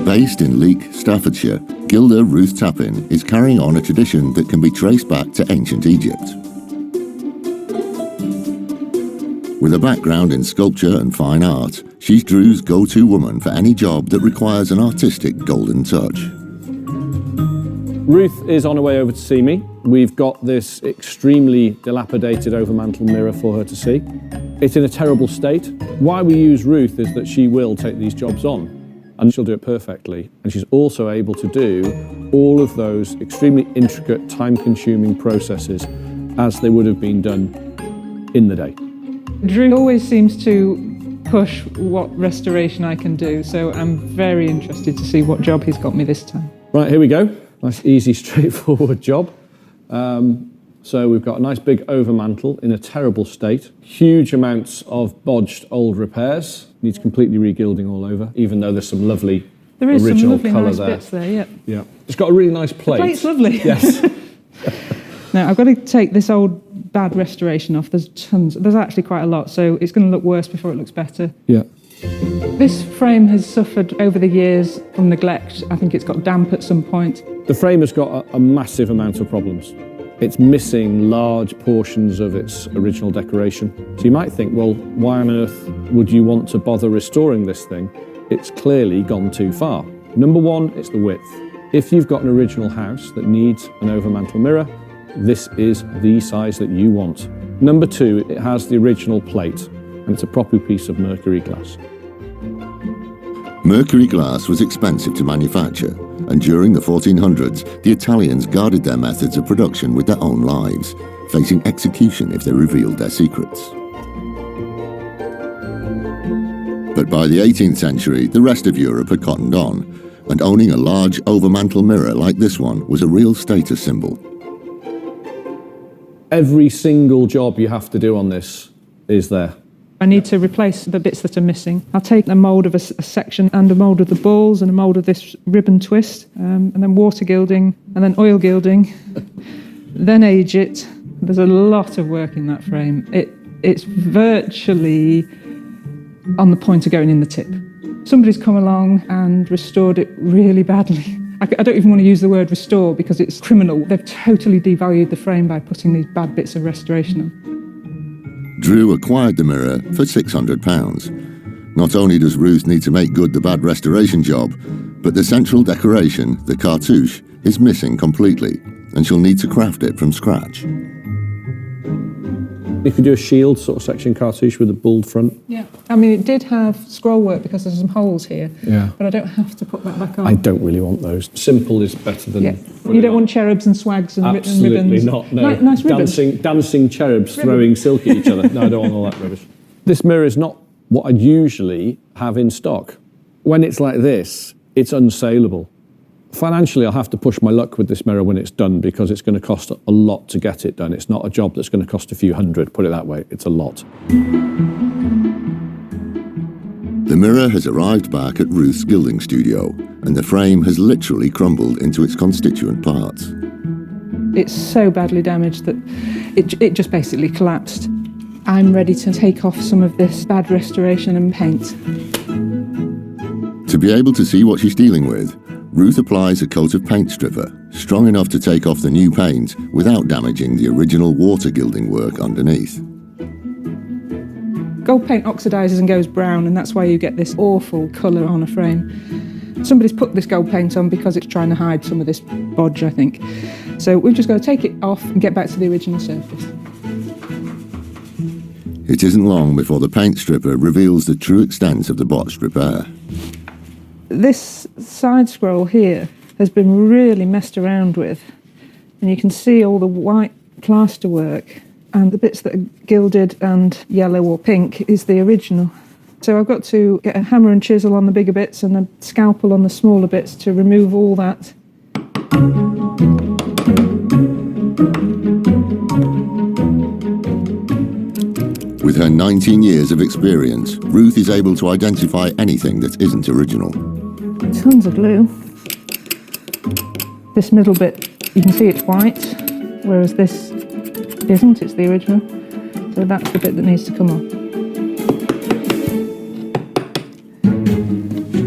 Based in Leek, Staffordshire, gilder Ruth Tappin is carrying on a tradition that can be traced back to ancient Egypt. With a background in sculpture and fine art, she's Drew's go-to woman for any job that requires an artistic golden touch. Ruth is on her way over to see me. We've got this extremely dilapidated overmantel mirror for her to see. It's in a terrible state. Why we use Ruth is that she will take these jobs on, and she'll do it perfectly. And she's also able to do all of those extremely intricate, time-consuming processes as they would have been done in the day. Drew always seems to push what restoration I can do, so I'm very interested to see what job he's got me this time. Right, here we go. Nice, easy, straightforward job. So we've got a nice big overmantel in a terrible state. Huge amounts of bodged old repairs. Needs completely regilding all over, even though there's some lovely original colour there. Bits there, yeah. Yeah. It's got a really nice plate. The plate's lovely. Yes. Now, I've got to take this old bad restoration off. There's tons. There's actually quite a lot, so it's going to look worse before it looks better. Yeah. This frame has suffered over the years from neglect. I think it's got damp at some point. The frame has got a massive amount of problems. It's missing large portions of its original decoration. So you might think, well, why on earth would you want to bother restoring this thing? It's clearly gone too far. Number one, it's the width. If you've got an original house that needs an overmantel mirror, this is the size that you want. Number two, it has the original plate, and it's a proper piece of mercury glass. Mercury glass was expensive to manufacture, and during the 1400s, the Italians guarded their methods of production with their own lives, facing execution if they revealed their secrets. But by the 18th century, the rest of Europe had cottoned on, and owning a large overmantel mirror like this one was a real status symbol. Every single job you have to do on this is there. I need to replace the bits that are missing. I'll take a mould of a section and a mould of the balls and a mould of this ribbon twist, and then water gilding, and then oil gilding, then age it. There's a lot of work in that frame. It's virtually on the point of going in the tip. Somebody's come along and restored it really badly. I don't even want to use the word restore because it's criminal. They've totally devalued the frame by putting these bad bits of restoration on. Drew acquired the mirror for £600. Not only does Ruth need to make good the bad restoration job, but the central decoration, the cartouche, is missing completely, and she'll need to craft it from scratch. You could do a shield sort of section cartouche with a bulled front. Yeah, I mean, it did have scroll work because there's some holes here, yeah, but I don't have to put that back on. I don't really want those. Simple is better than... Yeah. You don't want cherubs and swags and ribbons? Absolutely not, no. Nice ribbons. Dancing cherubs throwing silk at each other. No, I don't want all that rubbish. This mirror is not what I'd usually have in stock. When it's like this, it's unsaleable. Financially, I'll have to push my luck with this mirror when it's done because it's going to cost a lot to get it done. It's not a job that's going to cost a few hundred, put it that way. It's a lot. The mirror has arrived back at Ruth's gilding studio, and the frame has literally crumbled into its constituent parts. It's so badly damaged that it just basically collapsed. I'm ready to take off some of this bad restoration and paint. To be able to see what she's dealing with, Ruth applies a coat of paint stripper, strong enough to take off the new paint without damaging the original water gilding work underneath. Gold paint oxidises and goes brown, and that's why you get this awful colour on a frame. Somebody's put this gold paint on because it's trying to hide some of this bodge, I think. So we've just got to take it off and get back to the original surface. It isn't long before the paint stripper reveals the true extent of the botched repair. This side scroll here has been really messed around with, and you can see all the white plasterwork, and the bits that are gilded and yellow or pink is the original. So I've got to get a hammer and chisel on the bigger bits and a scalpel on the smaller bits to remove all that. With her 19 years of experience, Ruth is able to identify anything that isn't original. Tons of glue. This middle bit, you can see it's white, whereas this isn't, it's the original. So that's the bit that needs to come off.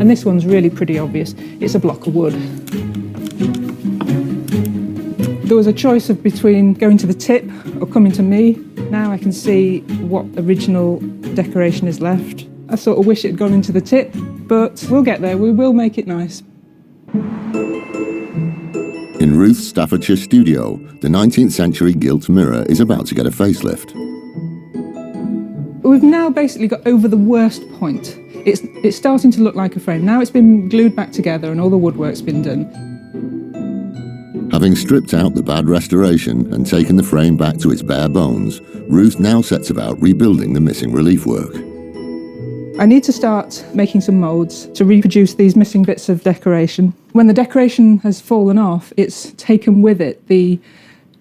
And this one's really pretty obvious. It's a block of wood. There was a choice of between going to the tip or coming to me. Now I can see what original decoration is left. I sort of wish it had gone into the tip, but we'll get there. We will make it nice. In Ruth's Staffordshire studio, the 19th century gilt mirror is about to get a facelift. We've now basically got over the worst point. It's starting to look like a frame. Now it's been glued back together and all the woodwork's been done. Having stripped out the bad restoration and taken the frame back to its bare bones, Ruth now sets about rebuilding the missing relief work. I need to start making some moulds to reproduce these missing bits of decoration. When the decoration has fallen off, it's taken with it the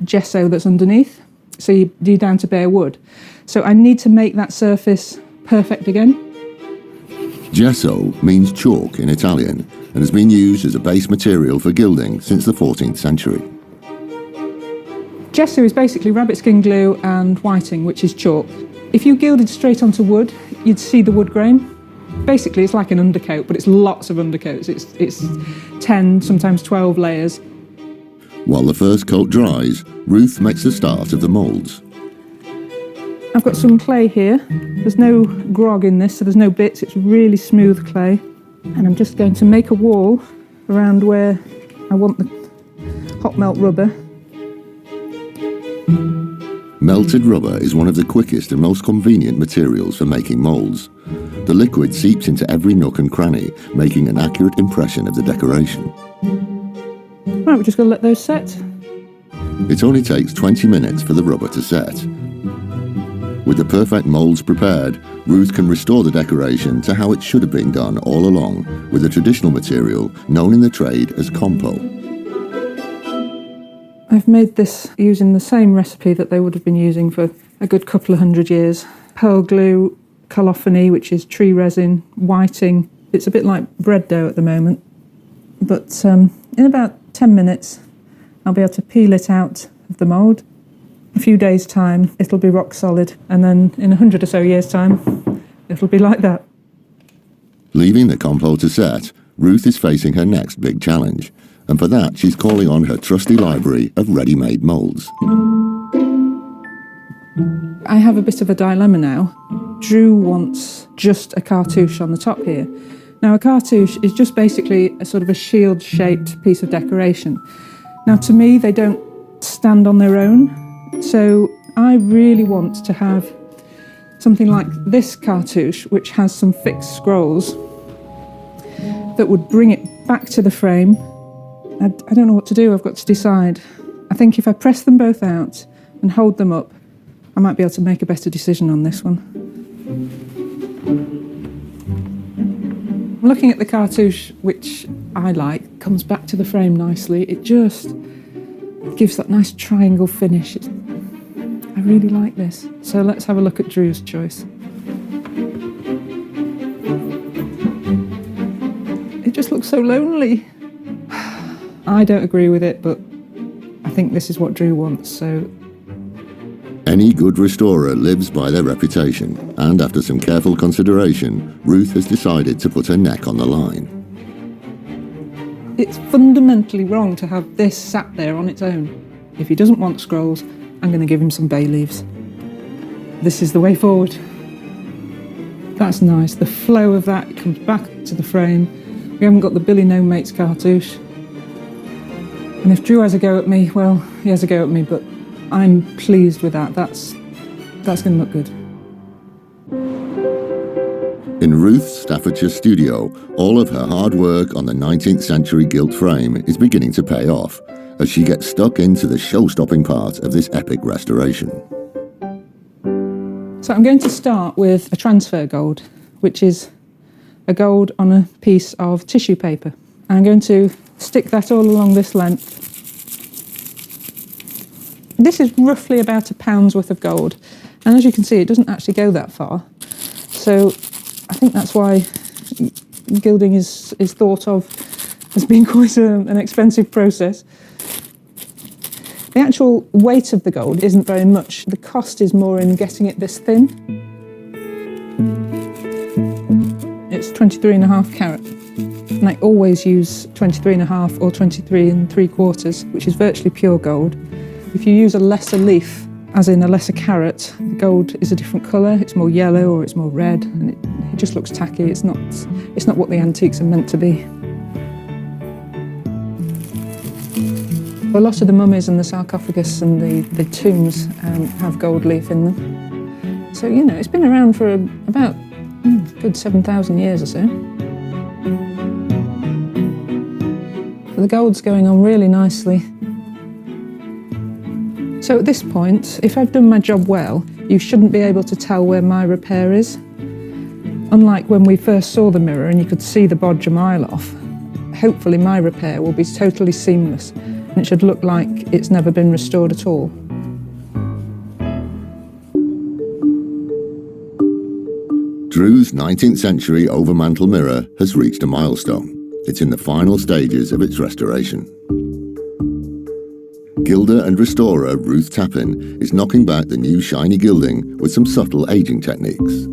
gesso that's underneath, so you're down to bare wood. So I need to make that surface perfect again. Gesso means chalk in Italian and has been used as a base material for gilding since the 14th century. Gesso is basically rabbit skin glue and whiting, which is chalk. If you gilded straight onto wood, you'd see the wood grain. Basically, it's like an undercoat, but it's lots of undercoats. It's 10, sometimes 12 layers. While the first coat dries, Ruth makes the start of the moulds. I've got some clay here. There's no grog in this, so there's no bits. It's really smooth clay. And I'm just going to make a wall around where I want the hot melt rubber. Melted rubber is one of the quickest and most convenient materials for making moulds. The liquid seeps into every nook and cranny, making an accurate impression of the decoration. Right, we're just going to let those set. It only takes 20 minutes for the rubber to set. With the perfect moulds prepared, Ruth can restore the decoration to how it should have been done all along, with a traditional material known in the trade as compo. I've made this using the same recipe that they would have been using for a good couple of 100 years. Pearl glue, colophony, which is tree resin, whiting. It's a bit like bread dough at the moment. But in about 10 minutes, I'll be able to peel it out of the mould. A few days' time, it'll be rock solid. And then in 100 or so years' time, it'll be like that. Leaving the compo to set, Ruth is facing her next big challenge. And for that, she's calling on her trusty library of ready-made moulds. I have a bit of a dilemma now. Drew wants just a cartouche on the top here. Now, a cartouche is just basically a sort of a shield-shaped piece of decoration. Now, to me, they don't stand on their own. So I really want to have something like this cartouche, which has some fixed scrolls that would bring it back to the frame. I don't know what to do. I've got to decide. I think if I press them both out and hold them up, I might be able to make a better decision on this one. Looking at the cartouche, which I like, comes back to the frame nicely. It just gives that nice triangle finish. I really like this. So let's have a look at Drew's choice. It just looks so lonely. I don't agree with it, but I think this is what Drew wants, so... Any good restorer lives by their reputation, and after some careful consideration, Ruth has decided to put her neck on the line. It's fundamentally wrong to have this sat there on its own. If he doesn't want scrolls, I'm going to give him some bay leaves. This is the way forward. That's nice. The flow of that comes back to the frame. We haven't got the Billy No Mates cartouche. And if Drew has a go at me, well, he has a go at me, but I'm pleased with that. That's going to look good. In Ruth's Staffordshire studio, all of her hard work on the 19th century gilt frame is beginning to pay off as she gets stuck into the show-stopping part of this epic restoration. So I'm going to start with a transfer gold, which is a gold on a piece of tissue paper. I'm going to stick that all along this length. This is roughly about a pound's worth of gold, and as you can see, it doesn't actually go that far. So I think that's why gilding is thought of as being quite an expensive process. The actual weight of the gold isn't very much. The cost is more in getting it this thin. It's 23.5 carat. And I always use 23.5 or 23.75, which is virtually pure gold. If you use a lesser leaf, as in a lesser carat, the gold is a different colour, it's more yellow or it's more red, and it just looks tacky. It's not what the antiques are meant to be. A lot of the mummies and the sarcophagus and the tombs have gold leaf in them. So, you know, it's been around for about a good 7,000 years or so. The gold's going on really nicely. So at this point, if I've done my job well, you shouldn't be able to tell where my repair is. Unlike when we first saw the mirror and you could see the bodge a mile off, hopefully my repair will be totally seamless and it should look like it's never been restored at all. Drew's 19th century overmantel mirror has reached a milestone. It's in the final stages of its restoration. Gilder and restorer Ruth Tappin is knocking back the new shiny gilding with some subtle aging techniques.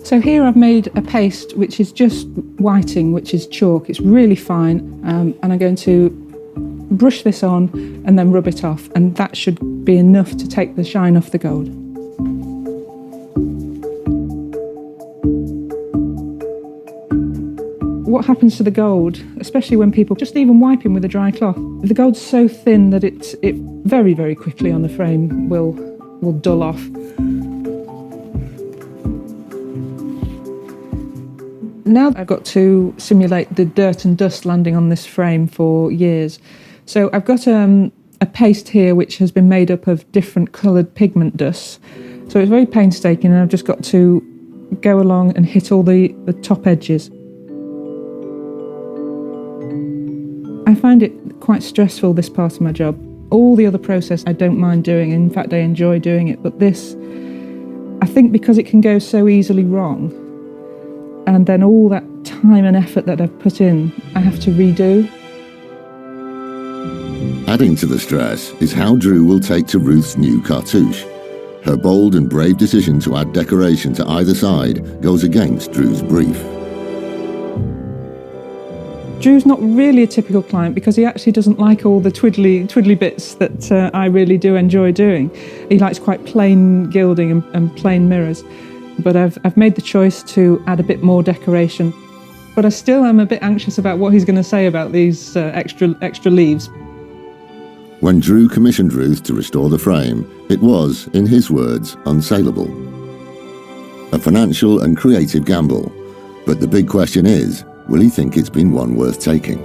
So here I've made a paste which is just whiting, which is chalk. It's really fine, and I'm going to brush this on and then rub it off, and that should be enough to take the shine off the gold. What happens to the gold, especially when people just even wiping with a dry cloth, the gold's so thin that it very, very quickly on the frame will dull off. Now I've got to simulate the dirt and dust landing on this frame for years. So I've got a paste here which has been made up of different coloured pigment dusts. So it's very painstaking, and I've just got to go along and hit all the top edges. I find it quite stressful, this part of my job. All the other process I don't mind doing, in fact I enjoy doing it, but this, I think because it can go so easily wrong, and then all that time and effort that I've put in, I have to redo. Adding to the stress is how Drew will take to Ruth's new cartouche. Her bold and brave decision to add decoration to either side goes against Drew's brief. Drew's not really a typical client because he actually doesn't like all the twiddly bits that I really do enjoy doing. He likes quite plain gilding and plain mirrors. But I've made the choice to add a bit more decoration. But I still am a bit anxious about what he's going to say about these extra leaves. When Drew commissioned Ruth to restore the frame, it was, in his words, unsaleable. A financial and creative gamble. But the big question is, will he think it's been one worth taking?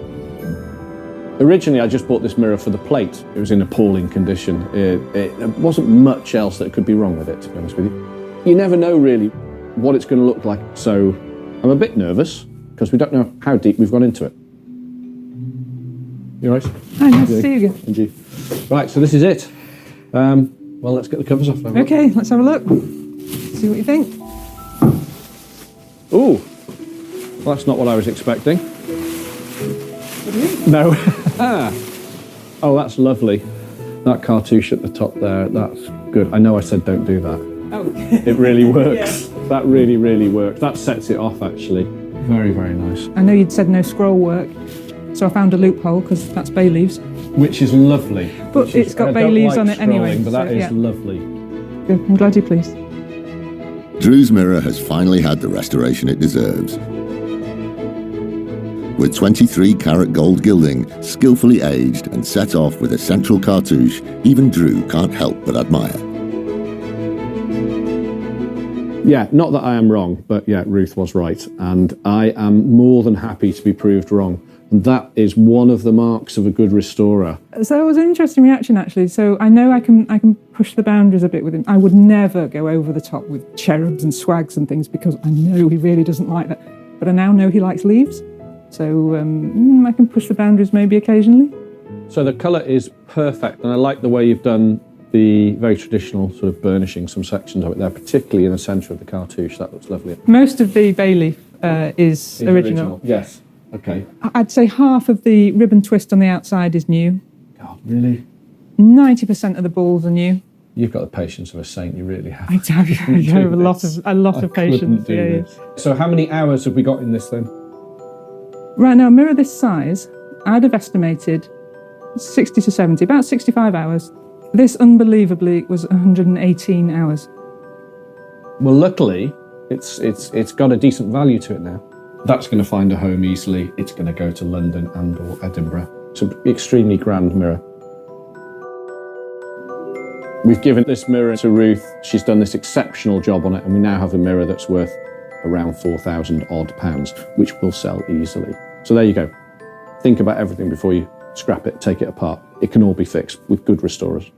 Originally, I just bought this mirror for the plate. It was in appalling condition. There wasn't much else that could be wrong with it, to be honest with you. You never know really what it's going to look like, so I'm a bit nervous because we don't know how deep we've gone into it. You all right? Hi, nice to see you again. And you. Right, so this is it. Well, let's get the covers off. Okay, let's have a look. See what you think. Ooh, well, that's not what I was expecting. What do you think? No. Oh, that's lovely. That cartouche at the top there, that's good. I know I said don't do that. Oh. It really works. Yeah. That really, really works. That sets it off, actually. Very, very nice. I know you'd said no scroll work, so I found a loophole because that's bay leaves. Which is lovely. But it's got bay leaves on it anyway. But that so, is lovely. Good. I'm glad you're pleased. Drew's mirror has finally had the restoration it deserves. With 23-carat gold gilding, skillfully aged and set off with a central cartouche, even Drew can't help but admire. Yeah, not that I am wrong, but yeah, Ruth was right. And I am more than happy to be proved wrong. And that is one of the marks of a good restorer. So it was an interesting reaction, actually. So I know I can push the boundaries a bit with him. I would never go over the top with cherubs and swags and things because I know he really doesn't like that. But I now know he likes leaves. So I can push the boundaries maybe occasionally. So the colour is perfect, and I like the way you've done the very traditional sort of burnishing some sections of it there, particularly in the centre of the cartouche. That looks lovely. Most of the bay leaf is original. Yes. Okay. I'd say half of the ribbon twist on the outside is new. God, really? 90% of the balls are new. You've got the patience of a saint, you really have. I have a lot of patience. Yeah. So how many hours have we got in this then? Right now, a mirror this size, I'd have estimated 60 to 70, about 65 hours. This, unbelievably, was 118 hours. Well, luckily, it's got a decent value to it now. That's going to find a home easily. It's going to go to London and or Edinburgh. It's an extremely grand mirror. We've given this mirror to Ruth. She's done this exceptional job on it, and we now have a mirror that's worth around 4,000 odd pounds, which will sell easily. So there you go. Think about everything before you scrap it, take it apart. It can all be fixed with good restorers.